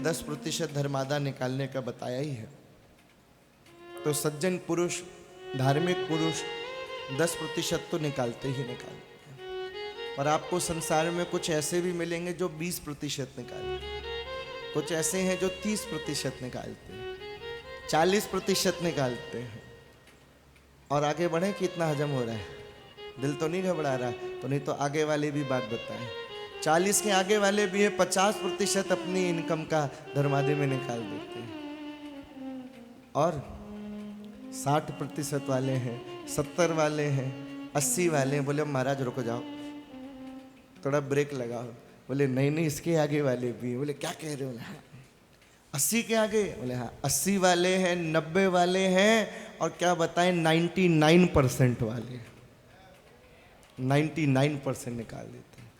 10% धर्मादा निकालने का बताया ही है। तो सज्जन पुरुष, धार्मिक पुरुष 10% तो निकालते ही निकालते हैं। पर आपको संसार में कुछ ऐसे भी मिलेंगे जो 20% निकालते हैं, कुछ ऐसे हैं जो 30% निकालते हैं, 40% निकालते हैं। और आगे बढ़े कि इतना हजम हो रहा है, दिल तो नहीं घबरा रहा, तो नहीं तो आगे वाले भी बात बताएं। 40 के आगे वाले भी है 50% अपनी इनकम का धर्मादे में निकाल देते हैं, और 60% वाले हैं, 70 वाले हैं, 80 वाले हैं। बोले महाराज रुको जाओ, थोड़ा ब्रेक लगाओ। बोले नहीं नहीं, इसके आगे वाले भी। बोले क्या कह रहे हो? हाँ 80 के आगे? बोले हाँ 80 वाले हैं, 90 वाले हैं, और क्या बताएं 99% वाले, 99% निकाल देते हैं।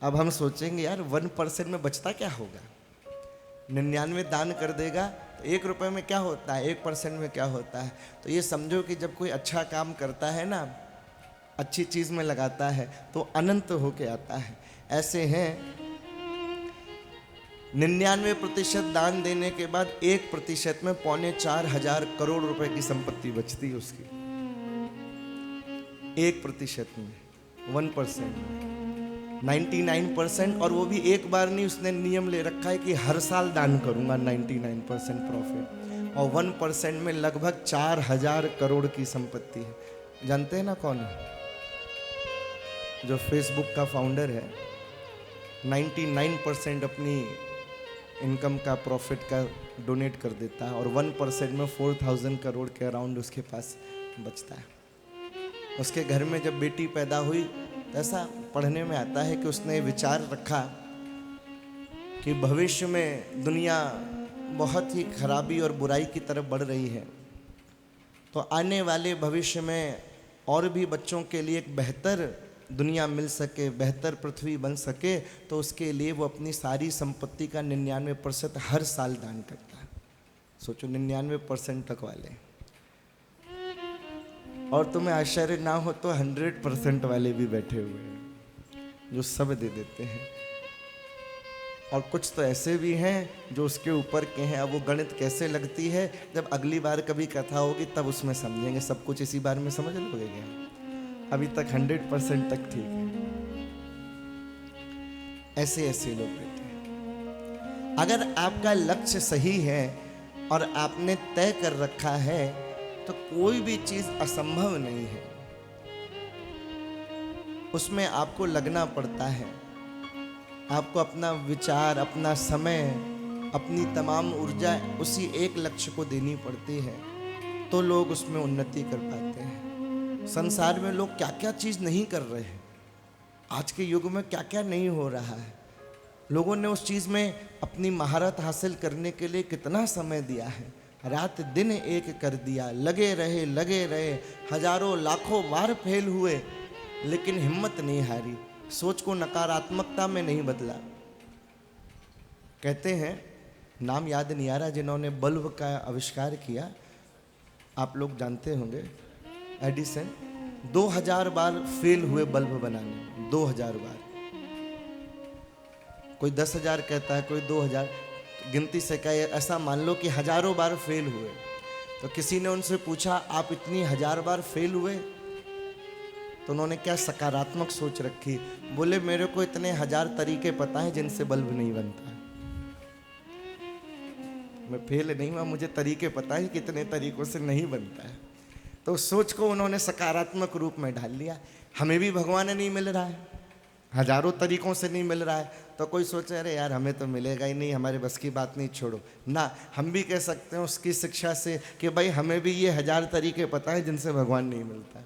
अब हम सोचेंगे यार 1% में बचता क्या होगा? 99 दान कर देगा तो 1 रुपये में क्या होता है, 1% में क्या होता है? तो ये समझो कि जब कोई अच्छा काम करता है ना, अच्छी चीज़ में लगाता है तो अनंत होके आता है। ऐसे हैं 99% दान देने के बाद 1% में 4,500 करोड़ रुपए की संपत्ति बचती है उसकी। 1% में, 1% में 99%, और वो भी एक बार नहीं, उसने नियम ले रखा है कि हर साल दान करूंगा 99% प्रॉफिट। और 1% में लगभग 4,000 करोड़ की संपत्ति है। जानते हैं ना कौन है? जो फेसबुक का फाउंडर है, 99% अपनी इनकम का, प्रॉफिट का डोनेट कर देता है, और 1% में 4,000 करोड़ के अराउंड उसके पास बचता है। उसके घर में जब बेटी पैदा हुई तो ऐसा पढ़ने में आता है कि उसने विचार रखा कि भविष्य में दुनिया बहुत ही खराबी और बुराई की तरफ बढ़ रही है, तो आने वाले भविष्य में और भी बच्चों के लिए एक बेहतर दुनिया मिल सके, बेहतर पृथ्वी बन सके, तो उसके लिए वो अपनी सारी संपत्ति का 99% हर साल दान करता है। सोचो 99% तक वाले। और तुम्हें आश्चर्य ना हो तो 100% वाले भी बैठे हुए हैं जो सब दे देते हैं। और कुछ तो ऐसे भी हैं जो उसके ऊपर के हैं। अब वो गणित कैसे लगती है, जब अगली बार कभी कथा होगी तब उसमें समझेंगे। सब कुछ इसी बार में समझ लोगे क्या? अभी तक 100% तक ठीक है। ऐसे ऐसे लोग बैठे हैं। अगर आपका लक्ष्य सही है और आपने तय कर रखा है तो कोई भी चीज असंभव नहीं है। उसमें आपको लगना पड़ता है, आपको अपना विचार, अपना समय, अपनी तमाम ऊर्जा उसी एक लक्ष्य को देनी पड़ती है, तो लोग उसमें उन्नति कर पाते हैं। संसार में लोग क्या क्या चीज़ नहीं कर रहे हैं, आज के युग में क्या क्या नहीं हो रहा है। लोगों ने उस चीज़ में अपनी महारत हासिल करने के लिए कितना समय दिया है, रात दिन एक कर दिया, लगे रहे, हजारों लाखों बार फेल हुए, लेकिन हिम्मत नहीं हारी, सोच को नकारात्मकता में नहीं बदला। कहते हैं, नाम याद नहीं आ रहा, जिन्होंने बल्ब का आविष्कार किया, आप लोग जानते होंगे, एडिसन। 2000 बार फेल हुए बल्ब बनाने, 2000 बार। कोई 10,000 कहता है, कोई 2000, गिनती से क्या, ऐसा मान लो कि हजारों बार फेल हुए। तो किसी ने उनसे पूछा, आप इतनी 1000 बार फेल हुए? तो उन्होंने क्या सकारात्मक सोच रखी, बोले मेरे को इतने 1000 तरीके पता है जिनसे बल्ब नहीं बनता है। मैं फेल नहीं हुआ, मुझे तरीके पता है कितने तरीकों से नहीं बनता है। तो सोच को उन्होंने सकारात्मक रूप में ढाल लिया। हमें भी भगवान नहीं मिल रहा है, हजारों तरीकों से नहीं मिल रहा है, तो कोई सोचे अरे यार हमें तो मिलेगा ही नहीं, हमारे बस की बात नहीं, छोड़ो ना। हम भी कह सकते हैं उसकी शिक्षा से कि भाई हमें भी ये 1000 तरीके पता है जिनसे भगवान नहीं मिलता है,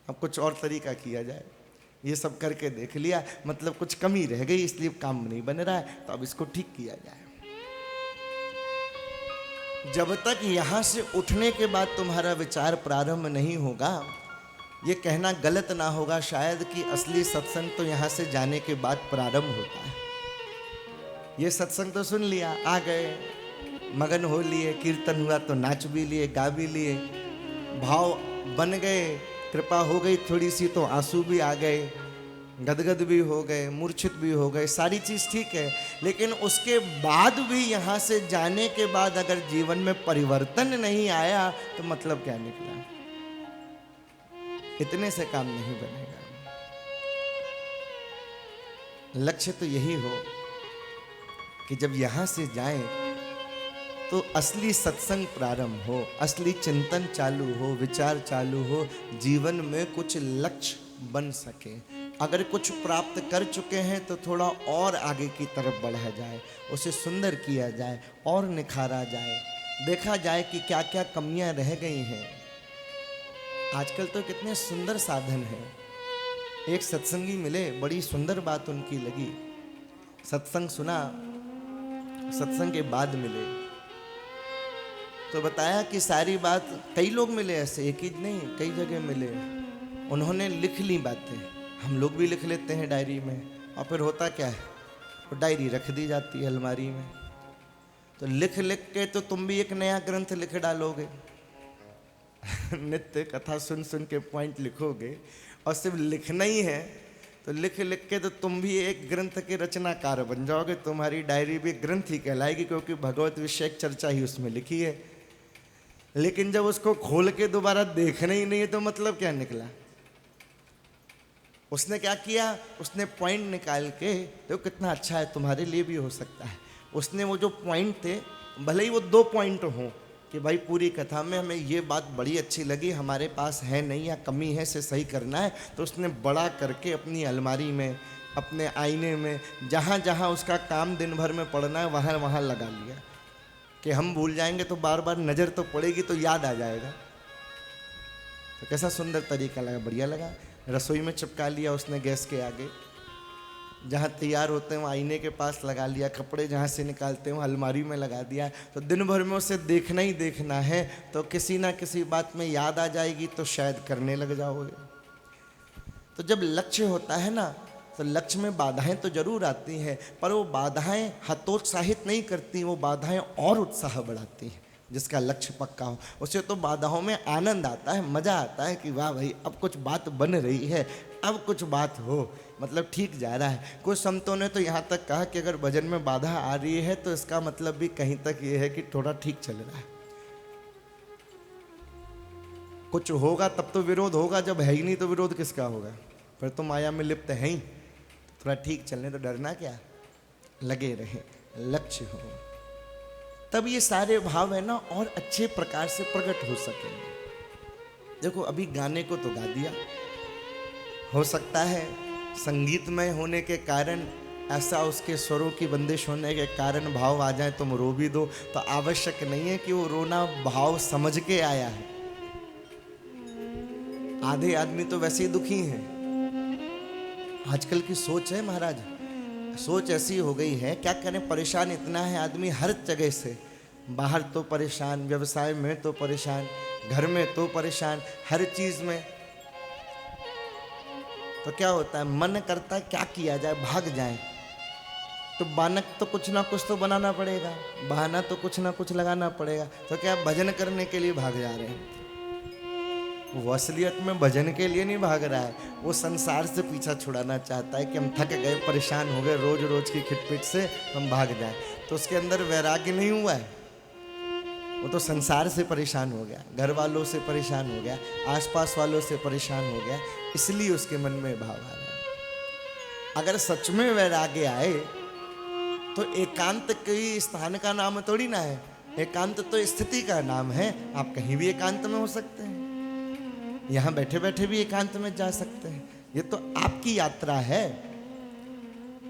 अब कुछ और तरीका किया जाए। ये सब करके देख लिया, मतलब कुछ कमी रह गई, इसलिए काम नहीं बन रहा है, तो अब इसको ठीक किया जाए। जब तक यहाँ से उठने के बाद तुम्हारा विचार प्रारंभ नहीं होगा, ये कहना गलत ना होगा शायद कि असली सत्संग तो यहाँ से जाने के बाद प्रारंभ होता है। ये सत्संग तो सुन लिया, आ गए, मगन हो लिए, कीर्तन हुआ तो नाच भी लिए, गा भी लिए, भाव बन गए, कृपा हो गई थोड़ी सी तो आंसू भी आ गए, गदगद भी हो गए, मूर्छित भी हो गए, सारी चीज़ ठीक है, लेकिन उसके बाद भी यहाँ से जाने के बाद अगर जीवन में परिवर्तन नहीं आया तो मतलब क्या निकला? इतने से काम नहीं बनेगा। लक्ष्य तो यही हो कि जब यहाँ से जाएं तो असली सत्संग प्रारंभ हो, असली चिंतन चालू हो, विचार चालू हो, जीवन में कुछ लक्ष्य बन सके। अगर कुछ प्राप्त कर चुके हैं तो थोड़ा और आगे की तरफ बढ़ा जाए, उसे सुंदर किया जाए और निखारा जाए, देखा जाए कि क्या क्या कमियां रह गई हैं। आजकल तो कितने सुंदर साधन हैं। एक सत्संगी मिले, बड़ी सुंदर बात उनकी लगी। सत्संग सुना, सत्संग के बाद मिले तो बताया कि सारी बात, कई लोग मिले ऐसे, एक ही नहीं, कई जगह मिले। उन्होंने लिख ली बातें, हम लोग भी लिख लेते हैं डायरी में, और फिर होता क्या है, वो डायरी रख दी जाती है अलमारी में। तो लिख लिख के तो तुम भी एक नया ग्रंथ लिख डालोगे। नित्य कथा सुन सुन के पॉइंट लिखोगे, और सिर्फ लिखना ही है तो लिख लिख के तो तुम भी एक ग्रंथ के रचनाकार बन जाओगे। तुम्हारी डायरी भी ग्रंथ ही कहलाएगी, क्योंकि भगवत विषयक चर्चा ही उसमें लिखी है। लेकिन जब उसको खोल के दोबारा देखना ही नहीं है तो मतलब क्या निकला? उसने क्या किया, उसने पॉइंट निकाल के, तो कितना अच्छा है, तुम्हारे लिए भी हो सकता है। उसने वो जो पॉइंट थे, भले ही वो 2 पॉइंट हों कि भाई पूरी कथा में हमें ये बात बड़ी अच्छी लगी, हमारे पास है नहीं या कमी है, से सही करना है, तो उसने बड़ा करके अपनी अलमारी में, अपने आईने में, जहाँ जहाँ उसका काम दिन भर में पड़ना है वहाँ वहाँ लगा लिया कि हम भूल जाएंगे तो बार बार नज़र तो पड़ेगी तो याद आ जाएगा। तो कैसा सुंदर तरीका लगा, बढ़िया लगा। रसोई में चिपका लिया उसने गैस के आगे, जहाँ तैयार होते हैं वहाँ आईने के पास लगा लिया, कपड़े जहाँ से निकालते हैं वहाँ अलमारी में लगा दिया। तो दिन भर में उसे देखना ही देखना है, तो किसी ना किसी बात में याद आ जाएगी तो शायद करने लग जाओगे। तो जब लक्ष्य होता है ना, तो लक्ष्य में बाधाएं तो जरूर आती हैं, पर वो बाधाएं हतोत्साहित नहीं करती, वो बाधाएं और उत्साह बढ़ाती हैं। जिसका लक्ष्य पक्का हो उसे तो बाधाओं में आनंद आता है, मज़ा आता है कि वाह भाई अब कुछ बात बन रही है, अब कुछ बात हो, मतलब ठीक जा रहा है। कुछ संतों ने तो यहाँ तक कहा कि अगर भजन में बाधा आ रही है तो इसका मतलब भी कहीं तक ये है कि थोड़ा ठीक चल रहा है। कुछ होगा तब तो विरोध होगा, जब है ही नहीं तो विरोध किसका होगा? फिर तो माया में लिप्त है ही, थोड़ा ठीक चलने तो डरना क्या, लगे रहे, लक्ष्य हो, तब ये सारे भाव है ना और अच्छे प्रकार से प्रकट हो सकेंगे। देखो अभी गाने को तो गा दिया, हो सकता है संगीतमय होने के कारण ऐसा उसके स्वरों की बंदिश होने के कारण भाव आ जाए, तुम रो भी दो, तो आवश्यक नहीं है कि वो रोना भाव समझ के आया है। आधे आदमी तो वैसे ही दुखी हैं। आजकल की सोच है महाराज, सोच ऐसी हो गई है, क्या करें, परेशान इतना है आदमी हर जगह से, बाहर तो परेशान, व्यवसाय में तो परेशान, घर में तो परेशान, हर चीज में। तो क्या होता है, मन करता है क्या किया जाए, भाग जाए, तो बानक तो कुछ ना कुछ तो बनाना पड़ेगा, बहाना तो कुछ ना कुछ लगाना पड़ेगा। तो क्या भजन करने के लिए भाग जा रहे हैं? वो असलियत में भजन के लिए नहीं भाग रहा है, वो संसार से पीछा छुड़ाना चाहता है कि हम थक गए, परेशान हो गए रोज रोज की खिटपिट से, हम भाग जाएं। तो उसके अंदर वैराग्य नहीं हुआ है, वो तो संसार से परेशान हो गया, घर वालों से परेशान हो गया, आसपास वालों से परेशान हो गया, इसलिए उसके मन में भाव आ रहा है। अगर सच में वैराग्य आए तो एकांत कोई स्थान का नाम थोड़ी ना है, एकांत तो स्थिति का नाम है। आप कहीं भी एकांत में हो सकते हैं, यहाँ बैठे बैठे भी एकांत में जा सकते हैं। ये तो आपकी यात्रा है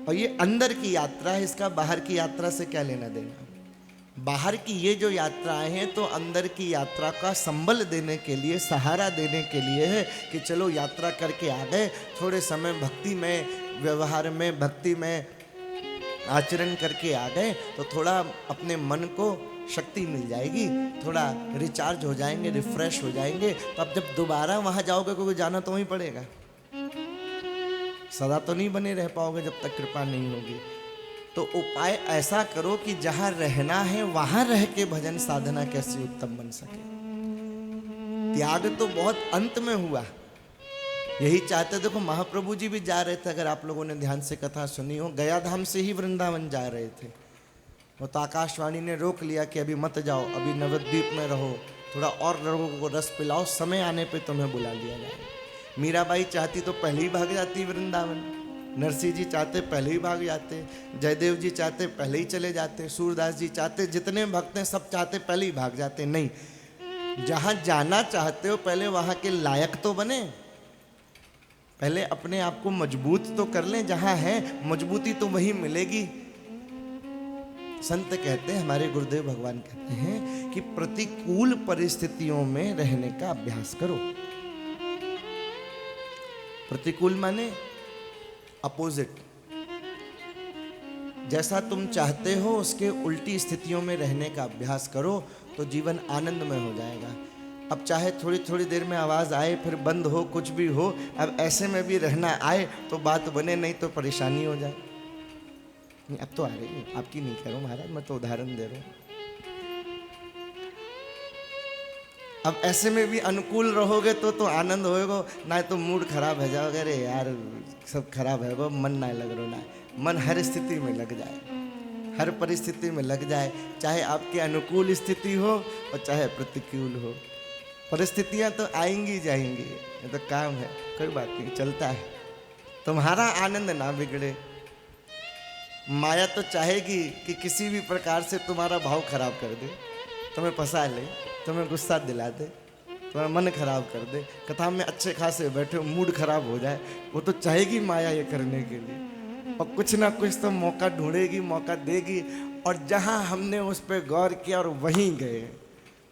और ये अंदर की यात्रा है, इसका बाहर की यात्रा से क्या लेना देना। बाहर की ये जो यात्राएं हैं तो अंदर की यात्रा का संबल देने के लिए, सहारा देने के लिए है कि चलो यात्रा करके आ गए, थोड़े समय भक्ति में, व्यवहार में, भक्ति में आचरण करके आ गए तो थोड़ा अपने मन को शक्ति मिल जाएगी, थोड़ा रिचार्ज हो जाएंगे, रिफ्रेश हो जाएंगे। तो अब जब दोबारा वहां जाओगे, क्योंकि जाना तो वहीं पड़ेगा, सदा तो नहीं बने रह पाओगे जब तक कृपा नहीं होगी। तो उपाय ऐसा करो कि जहां रहना है वहां रह के भजन साधना कैसे उत्तम बन सके। त्याग तो बहुत अंत में हुआ, यही चाहते, देखो महाप्रभु जी भी जा रहे थे, अगर आप लोगों ने ध्यान से कथा सुनी हो, गया धाम से ही वृंदावन जा रहे थे। वो तो आकाशवाणी ने रोक लिया कि अभी मत जाओ, अभी नवद्वीप में रहो, थोड़ा और लोगों को रस पिलाओ, समय आने पे तुम्हें बुला लिया जाएगा। मीराबाई चाहती तो पहले ही भाग जाती वृंदावन, नरसिंह जी चाहते पहले ही भाग जाते, जयदेव जी चाहते पहले ही चले जाते, सूरदास जी चाहते, जितने भक्त हैं सब चाहते पहले ही भाग जाते। नहीं, जहाँ जाना चाहते हो पहले वहाँ के लायक तो बने, पहले अपने आप को मजबूत तो कर लें, जहाँ है मजबूती तो वहीं मिलेगी। संत कहते हैं, हमारे गुरुदेव भगवान कहते हैं कि प्रतिकूल परिस्थितियों में रहने का अभ्यास करो। प्रतिकूल माने अपोजिट, जैसा तुम चाहते हो उसके उल्टी स्थितियों में रहने का अभ्यास करो तो जीवन आनंदमय हो जाएगा। अब चाहे थोड़ी थोड़ी देर में आवाज़ आए फिर बंद हो, कुछ भी हो, अब ऐसे में भी रहना आए तो बात बने, नहीं तो परेशानी हो जाए। नहीं, अब तो आ रही है, आपकी नहीं कह रहा हूँ महाराज, मैं तो उदाहरण दे रहा हूँ। अब ऐसे में भी अनुकूल रहोगे तो आनंद होएगा, ना तो मूड खराब हो जाओगे, अरे यार सब खराब है, मन ना लग रहा ना। मन हर स्थिति में लग जाए, हर परिस्थिति में लग जाए, चाहे आपके अनुकूल स्थिति हो और चाहे प्रतिकूल हो। परिस्थितियां तो आएंगी जाएंगी, ये तो काम है, कोई बात नहीं, चलता है। तुम्हारा आनंद ना बिगड़े। माया तो चाहेगी कि किसी भी प्रकार से तुम्हारा भाव खराब कर दे, तुम्हें फंसा ले, तुम्हें गुस्सा दिला दे, तुम्हारा मन खराब कर दे, कथा में अच्छे खासे बैठे हो मूड खराब हो जाए, वो तो चाहेगी माया ये करने के लिए, और कुछ ना कुछ तो मौका ढूंढेगी, मौका देगी। और जहाँ हमने उस पर गौर किया और वहीं गए,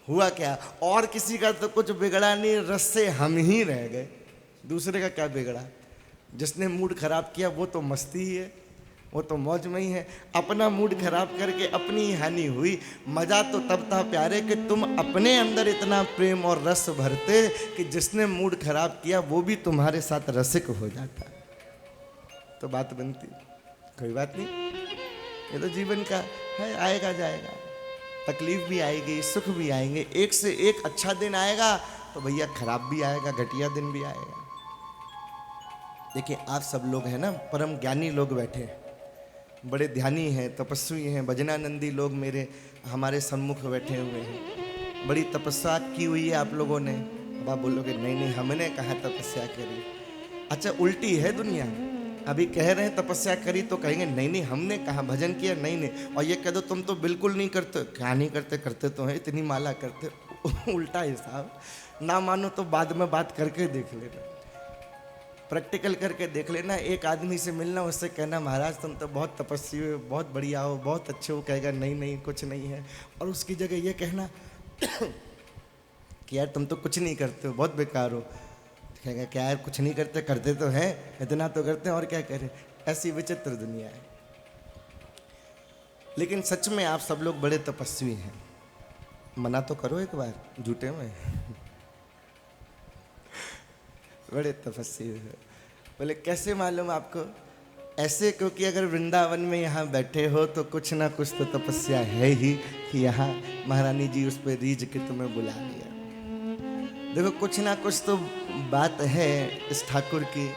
हुआ क्या, और किसी का तो कुछ बिगड़ा नहीं, रस से हम ही रह गए, दूसरे का क्या बिगड़ा। जिसने मूड खराब किया वो तो मस्ती ही है, वो तो मौज में ही है। अपना मूड खराब करके अपनी ही हानि हुई। मजा तो तब था प्यारे कि तुम अपने अंदर इतना प्रेम और रस भरते कि जिसने मूड खराब किया वो भी तुम्हारे साथ रसिक हो जाता, तो बात बनती। कोई बात नहीं, ये तो जीवन का है, आएगा जाएगा, तकलीफ भी आएगी, सुख भी आएंगे, एक से एक अच्छा दिन आएगा तो भैया खराब भी आएगा, घटिया दिन भी आएगा। देखिए आप सब लोग हैं ना, परम ज्ञानी लोग बैठे हैं, बड़े ध्यानी हैं, तपस्वी हैं, भजनानंदी लोग मेरे हमारे सम्मुख बैठे हुए हैं। बड़ी तपस्या की हुई है आप लोगों ने। अब आप बोलोगे नहीं नहीं हमने कहाँ तपस्या करी। अच्छा उल्टी है दुनिया, अभी कह रहे हैं तपस्या करी तो कहेंगे नहीं नहीं हमने कहाँ भजन किया, नहीं नहीं, और ये कह दो तुम तो बिल्कुल नहीं करते, क्या नहीं करते, करते तो हैं, इतनी माला करते। उल्टा हिसाब, ना मानो तो बाद में बात करके देख लेना, प्रैक्टिकल करके देख लेना। एक आदमी से मिलना, उससे कहना महाराज तुम तो बहुत तपस्वी हो, बहुत बढ़िया हो, बहुत अच्छे हो, कहेगा नहीं नहीं कुछ नहीं है। और उसकी जगह ये कहना कि यार तुम तो कुछ नहीं करते हो, बहुत बेकार हो, कहेगा क्या यार कुछ नहीं करते, करते तो हैं, इतना तो करते हैं और क्या करें। ऐसी विचित्र दुनिया है। लेकिन सच में आप सब लोग बड़े तपस्वी हैं, मना तो करो एक बार, झूठे में बड़े तपस्वी हो। बोले कैसे मालूम आपको? ऐसे क्योंकि अगर वृंदावन में यहाँ बैठे हो तो कुछ ना कुछ तो तपस्या है ही कि यहाँ महारानी जी उस पर रीझ के तुम्हें बुला लिया। देखो कुछ ना कुछ तो बात है इस ठाकुर की,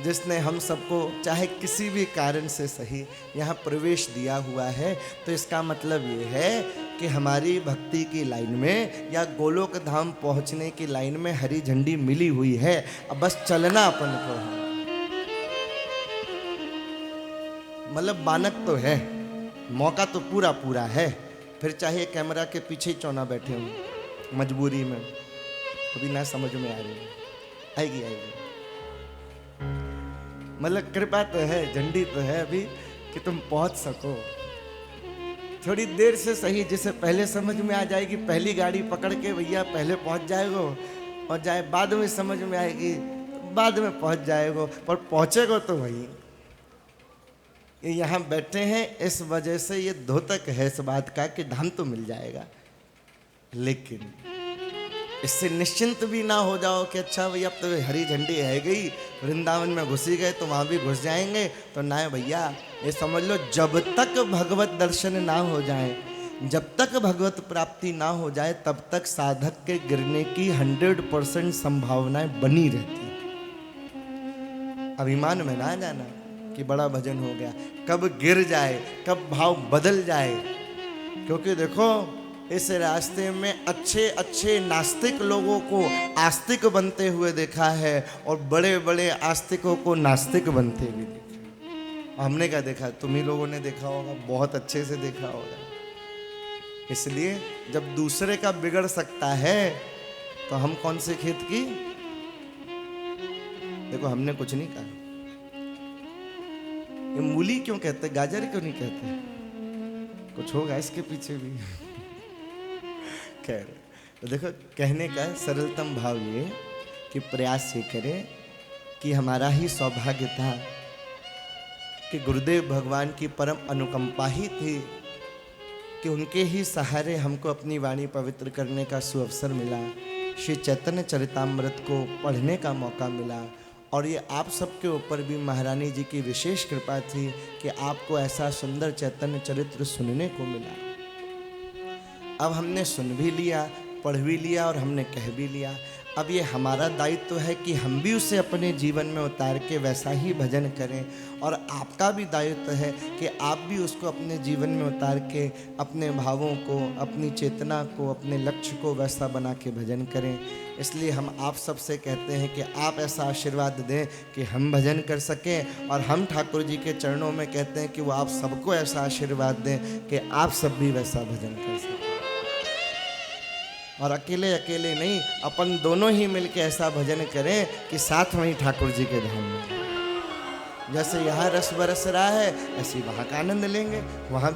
जिसने हम सबको चाहे किसी भी कारण से सही यहाँ प्रवेश दिया हुआ है। तो इसका मतलब ये है कि हमारी भक्ति की लाइन में या गोलोक धाम पहुँचने की लाइन में हरी झंडी मिली हुई है, अब बस चलना अपन को है। मतलब बानक तो है, मौका तो पूरा पूरा है, फिर चाहे कैमरा के पीछे ही चौना बैठे हो मजबूरी में, अभी ना समझ में आ रही है, आएगी आएगी। मतलब कृपा तो है, झंडी तो है अभी कि तुम पहुंच सको, थोड़ी देर से सही, जिसे पहले समझ में आ जाएगी पहली गाड़ी पकड़ के भैया पहले पहुंच जाएगो, और जाए बाद में समझ में आएगी तो बाद में पहुंच जाएगो, पर पहुंचेगो तो वही। ये यहाँ बैठे हैं इस वजह से ये द्योतक है इस बात का कि धाम तो मिल जाएगा, लेकिन इससे निश्चिंत भी ना हो जाओ कि अच्छा भैया अब तो हरी झंडी है गई, वृंदावन में घुसी गए तो वहाँ भी घुस जाएंगे, तो ना भैया ये समझ लो जब तक भगवत दर्शन ना हो जाए, जब तक भगवत प्राप्ति ना हो जाए, तब तक साधक के गिरने की 100% संभावनाएं बनी रहती। अभिमान में ना जाना कि बड़ा भजन हो गया, कब गिर जाए, कब भाव बदल जाए। क्योंकि देखो इस रास्ते में अच्छे अच्छे नास्तिक लोगों को आस्तिक बनते हुए देखा है और बड़े बड़े आस्तिकों को नास्तिक बनते हुए देखा। हमने क्या देखा, तुम ही लोगों ने देखा होगा, बहुत अच्छे से देखा होगा। इसलिए जब दूसरे का बिगड़ सकता है तो हम कौन से खेत की। देखो हमने कुछ नहीं कहा, ये मूली क्यों कहते, गाजर क्यों नहीं कहते, कुछ होगा इसके पीछे भी। खैर, तो देखो कहने का सरलतम भाव ये कि प्रयास ये करें कि हमारा ही सौभाग्य था कि गुरुदेव भगवान की परम अनुकंपा ही थी कि उनके ही सहारे हमको अपनी वाणी पवित्र करने का सुअवसर मिला, श्री चैतन्य चरितामृत को पढ़ने का मौका मिला। और ये आप सबके ऊपर भी महारानी जी की विशेष कृपा थी कि आपको ऐसा सुंदर चैतन्य चरित्र सुनने को मिला। अब हमने सुन भी लिया, पढ़ भी लिया और हमने कह भी लिया। अब ये हमारा दायित्व है कि हम भी उसे अपने जीवन में उतार के वैसा ही भजन करें, और आपका भी दायित्व है कि आप भी उसको अपने जीवन में उतार के अपने भावों को, अपनी चेतना को, अपने लक्ष्य को वैसा बना के भजन करें। इसलिए हम आप सबसे कहते हैं कि आप ऐसा आशीर्वाद दें कि हम भजन कर सकें, और हम ठाकुर जी के चरणों में कहते हैं कि वो आप सबको ऐसा आशीर्वाद दें कि आप सब भी वैसा भजन कर सकें। और अकेले अकेले नहीं, अपन दोनों ही मिलके ऐसा भजन करें कि साथ में ही ठाकुर जी के धाम में, जैसे यहाँ रस बरस रहा है ऐसे वहाँ का आनंद लेंगे। वहाँ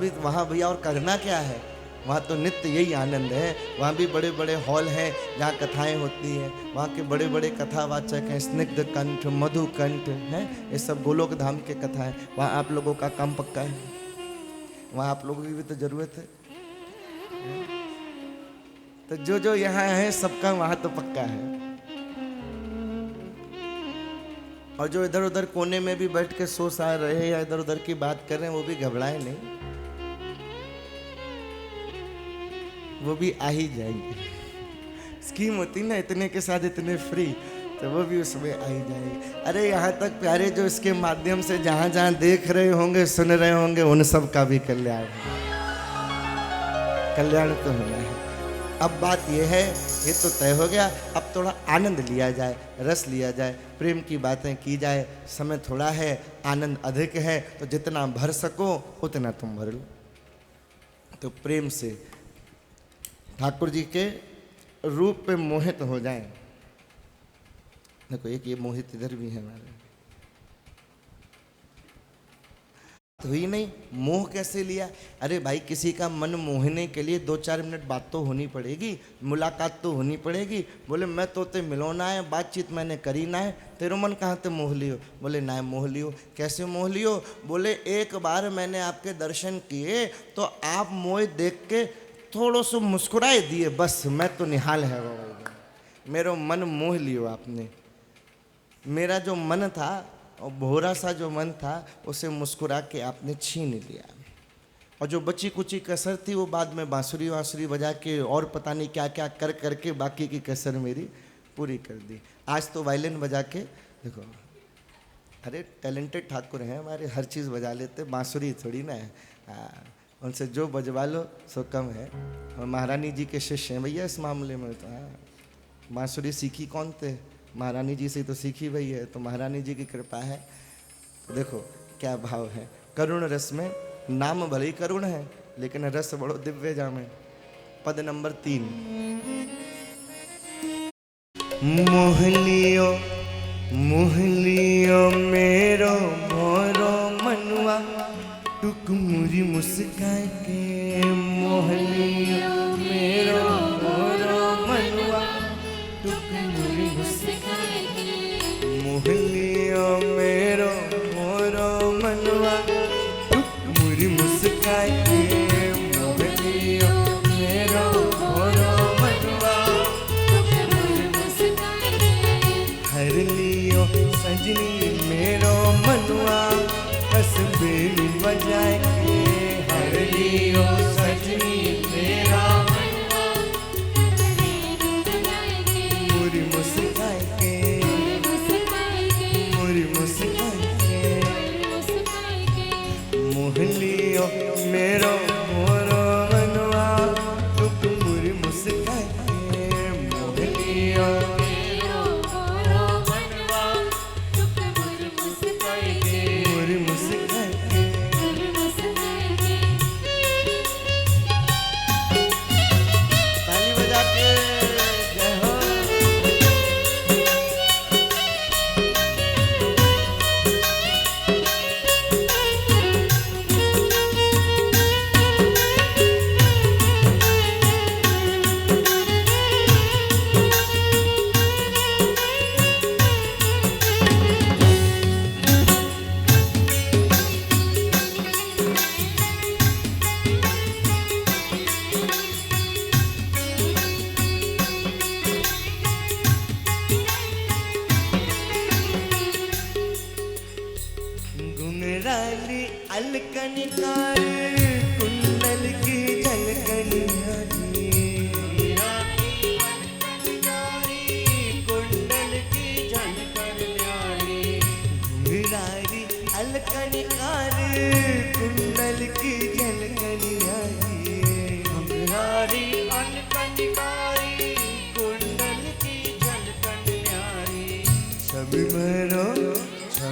भैया और करना क्या है, वहाँ तो नित्य यही आनंद है। वहाँ भी बड़े बड़े हॉल हैं जहाँ कथाएं होती हैं, वहाँ के बड़े बड़े कथावाचक हैं, स्निग्ध कंठ, मधु कंठ हैं, ये सब गोलोक धाम के कथाएं। वहाँ आप लोगों का काम पक्का है, वहाँ आप लोगों की भी तो जरूरत है। तो जो जो यहाँ है सबका वहाँ तो पक्का है। और जो इधर उधर कोने में भी बैठ के सो सा रहे या इधर उधर की बात कर रहे हैं, वो भी घबराए नहीं, वो भी आ ही जाएंगे। स्कीम होती ना इतने के साथ इतने फ्री, तो वो भी उसमें आ ही जाएंगे। अरे यहाँ तक प्यारे जो इसके माध्यम से जहाँ जहाँ देख रहे होंगे, सुन रहे होंगे, उन सब का भी कल्याण तो होना है। अब बात यह है, ये तो तय हो गया, अब थोड़ा आनंद लिया जाए, रस लिया जाए, प्रेम की बातें की जाए। समय थोड़ा है, आनंद अधिक है, तो जितना भर सको उतना तुम भर लो। तो प्रेम से ठाकुर जी के रूप पे मोहित हो जाएं। देखो एक ये मोहित इधर भी है हमारे, तो ही नहीं, मोह कैसे लिया। अरे भाई किसी का मन मोहने के लिए 2-4 मिनट बात तो होनी पड़ेगी, मुलाकात तो होनी पड़ेगी। बोले मैं तो ते मिलो ना है, बातचीत मैंने करी ना है, तेरो मन कहाँ ते मोह लियो। बोले ना मोह लियो। कैसे मोह लियो। बोले एक बार मैंने आपके दर्शन किए तो आप मोह देख के थोड़ा सा मुस्कुराए दिए, बस मैं तो निहाल है बाबा, मेरा मन मोह लियो आपने। मेरा जो मन था और भोरा सा जो मन था उसे मुस्कुरा के आपने छीन लिया, और जो बची कुची कसर थी वो बाद में बांसुरी वांसुरी बजा के और पता नहीं क्या क्या कर करके बाकी की कसर मेरी पूरी कर दी। आज तो वायलिन बजा के देखो, अरे टैलेंटेड ठाकुर हैं हमारे, हर चीज़ बजा लेते, बांसुरी थोड़ी ना है। उनसे जो बजवा लो सो कम है। और महारानी जी के शिष्य हैं भैया इस मामले में तो। बांसुरी सीखी कौन थे, महारानी जी से तो सीखी भई है, तो महारानी जी की कृपा है। तो देखो क्या भाव है, करुण रस में, नाम भले ही करुण है लेकिन रस बड़ो दिव्य जामे। पद नंबर 3। मोहलियो मोहलियो मेरो मोरो मनुआ, टुक मुरी मुस्काए के। मोहलियो मेरो मोरो मनुआ, टुक मुरी मुस्काए के। मोहलियो मेरो मोरो मनुआ, टुक मुरी मुस्काए के। मोहलियो मेरो मोरो मनुआ, टुक मुरी मुस्काए के। हर लियो सजनी मेरो मनुआ, तस्बीर बजाए के। हर लियो सजनी मेरा मनुआ, मुरी मुस्काए के, मुरी मुस्काए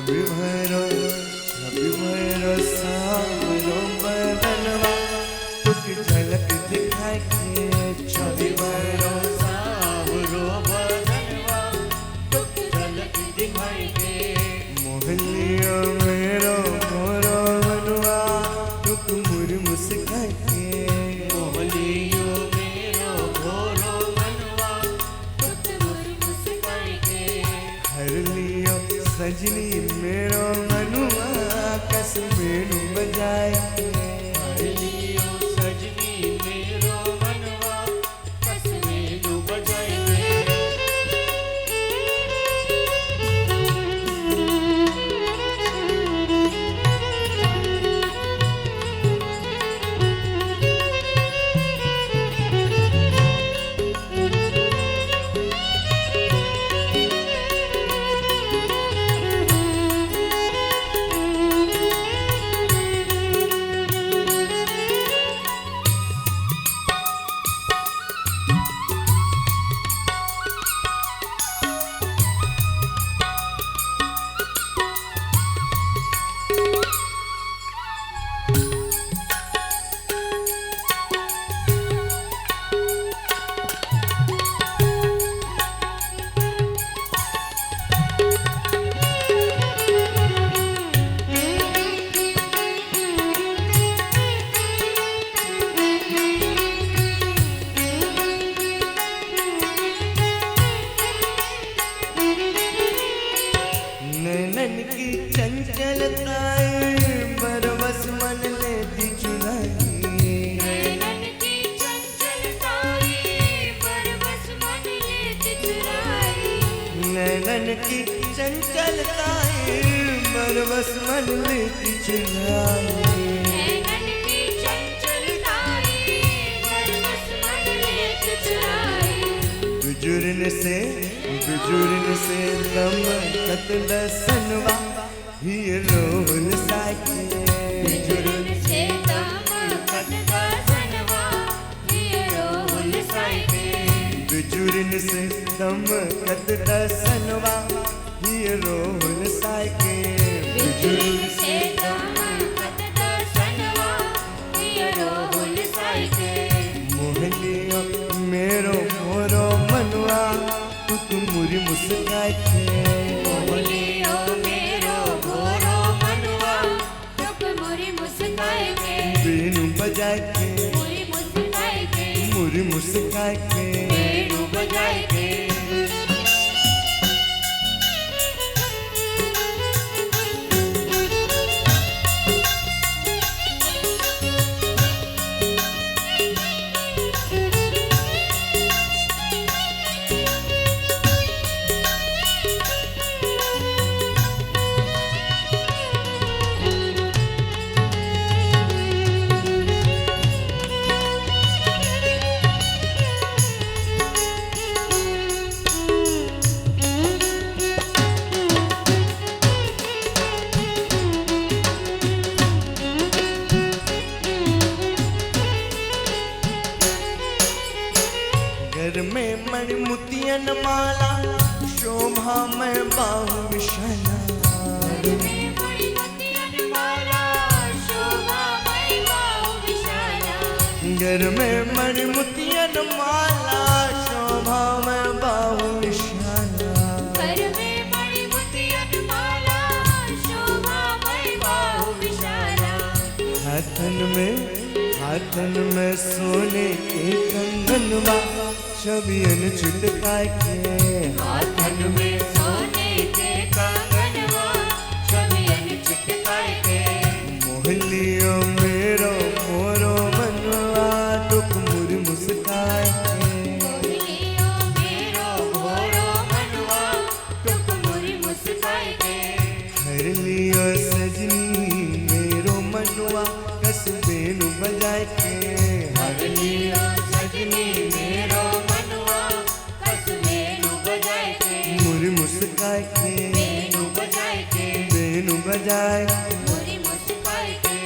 छवि भरो सावरो बदनवा टुक झलक दिखाए के छवि भरो सावरो बदनवा टुक झलक दिखाई दे मोहलियो मेरो मोरो मनवा टुक मुर मुस्काए के मोहलियो मेरो घोरो मनवा टुक मुर मुस्काई के हर लियो सजनी मेरो मनुआ कस बेणु बजाए हर लियो सजनी मेरो मनवा कस बेणु बजाए नैनन की चंचलताएं बरबस मन लेती चुराई नैनन की चंचलताई बरबस मन लेती चुराई नैनन की चंचलताएं बरबस मन लेती चुराई नैनन की चंचलताई बरबस मन लेती चुराई बिजुरन से दम कतलसनवा हीरो साके बिजुरन से दम कतलसनवा हीरो साके बिजुरन से दम कतलसनवा हीरो साके बिजुरन से दम कतलसनवा हीरो साके मोहलियो मेरो मोरो मनवा तू मुरी मुस्काए के मोहलियो मेरो घोरो मनवा टुक मुरी मुस्काए के बेणु बजाए के मुरी मुस्काए के मुरी मुस्काए के बेणु बजाए के घर में मणि मोतियन माला शोभा में बाहु विशाला घर में मणि मोतियन माला शोभा में बाहु विशाला हाथन में सोने के कंगनवा छबियन छिटकाए के हाथन में सोने के कंगनवा छबियन चिटकाए के मोहलियो मेरो मोरो मनवा टुक मुर मुस्काए के मोहलियो मेरो घोरो मनवा टुक मुरी मुस्काए के हर लियो सजनी मेरो मनवा कस बेणु बजाए के हर लियो सजनी मेरो मनवा कस बेणु बजाए के मुर मुस्काए के बेणु बजाए के बेणु बजाए मुरी मुस्काए के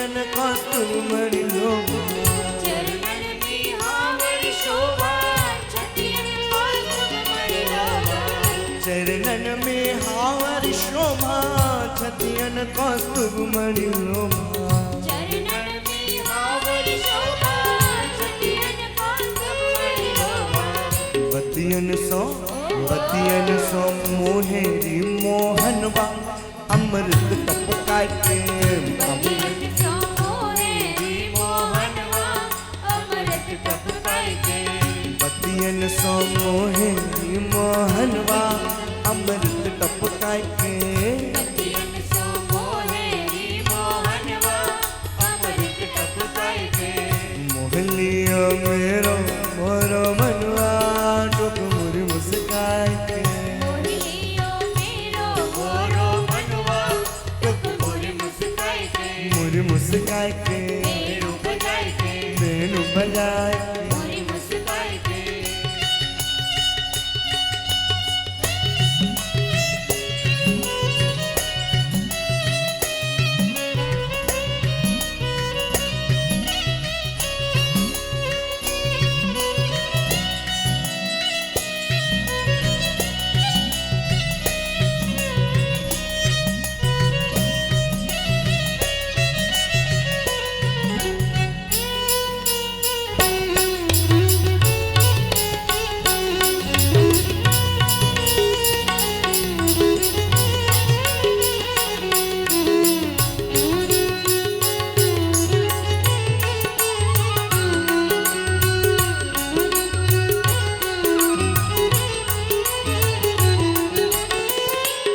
छतियन कस्तूर मणि लोभा चरणन बिहावर शोभा छतियन कौस्तुभ मणि लोभा चरणन में हावर शोभा छतियन कौस्तुभ मणि लोभा चरणन बिहावर शोभा छतियन कौस्तुभ मणि लोभा बतियन सो मोहेरी मोहनवा अमृत टपकाय के बतियन सो मोहेरी मोहनवा अमृत टपकाय के बतियन सो मोहेरी मोहनवा अमृत टपकाय के बतियन सो मोहेरी मोहनवा अमृत टपकाय के मोहलिया मेरो मोरो मनवा टुक मुरी मुस्काय के मोहिलियो मेरो गोरो मनवा टुक मोरी मुस्काय के मुरी मुस्काय के मेरू बजाय के वेणु बजाय के मोरी मुस्काय के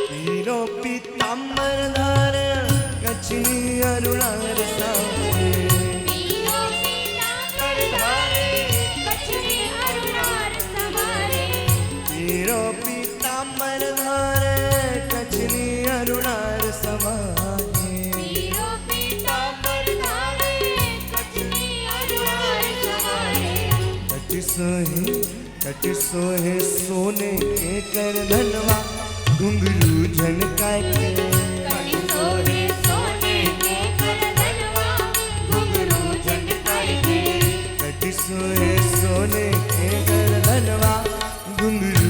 पीरो पीताम्बर धार कचनी अरुणार सारे पीरो पीतांबर धारे कचरे अरुणार सवारे पीरो पीताम्बर धार कचनी अरुणार समारे पीरो पीतांबर धारे कचरे अरुणार सवारे कट सोहे सोने के कर धनवा घुंघरू झनकाय के कटी सोहे सोने के करधनवा घुंघरू झनकाय के कट सोहे सोने के कर धनवा घुंघरू